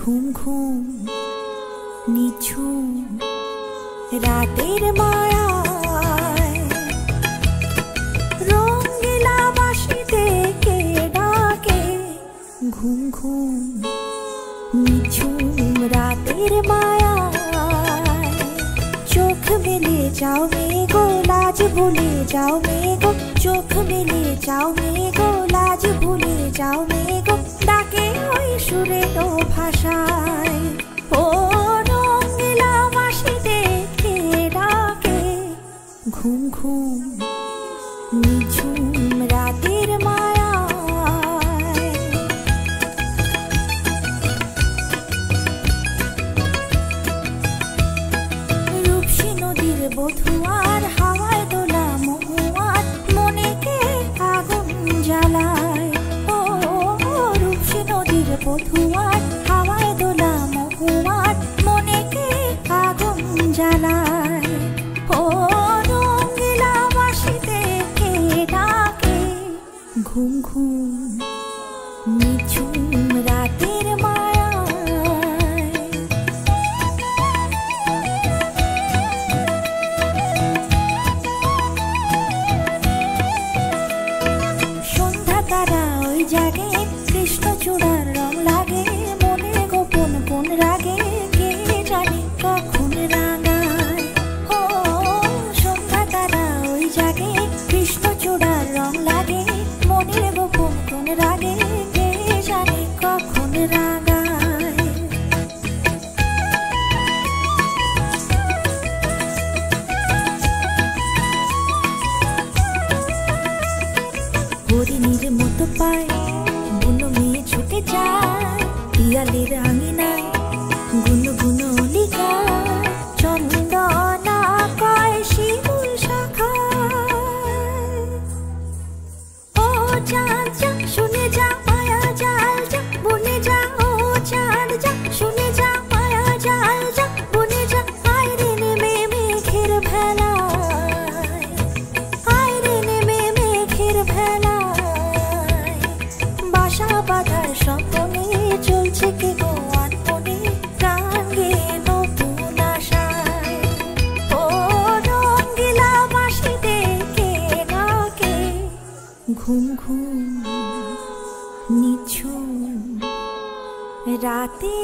ঘুম ঘুম নিঝুম রাতের মায়ায় রঙিলা বাঁশিতে কে ডাকে ঘুম ঘুম নিঝুম রাতের মায়ায় চোখ মেলে যাও মেঘো লাজ ভুলে যাও মেঘো চোখ মেলে যাও মেঘো লাজ ভুলে যাও মেঘো ডাকে ওই সুরের ভাষায় ও রঙিলা বাঁশিতে কে ডাকে ঘুম ঘুম নিঝুম রাতের মায়ায় রূপসী নদীর বধুয়ার হাওয়ায় দোলা মহুয়ার মনে কে আগুন জ্বালায় ও রূপসী নদীর বধুয়ার হাওয়ায় দোলা মহুয়ার মনে কে আগুন জ্বালায় ও রঙিলা বাঁশিতে কে ডাকে ঘুম ঘুম নিঝুম রাতের মায়ায় সন্ধ্যা তারা ওই জাগে কৃষ্ণচূড়ার রং লাগে মনে গোপন কোন রাগে কে জানে কখন রাঙায় ও সন্ধ্যা তারা ওই জাগে কৃষ্ণচূড়ার রং লাগে মনের গোপন কোন রাগে কে জানে কখন রাঙায় হরিণীর মতো পায় বুনো মেয়ে ছুটে যায় পিয়ালের আঙিনায় গুনো গুনো লিখায় চন্দনা কয় শিমুল শাখায় ও চাঁদ যা শুনে যা মায়া জাল যা বনে যা ও চাঁদ যা শুনে যা মায়া জাল যা বনে যা আইরে নেমে মেঘের ভেলায় আইরে নেমে মেঘের ভেলায় বাসা বাঁধার স্বপ্নে চলছে কে গো আনমনে গান গেয়ে নতুন আশায় ও রঙিলা বাঁশিতে কে ডাকে ঘুম ঘুম নিঝুম রাতে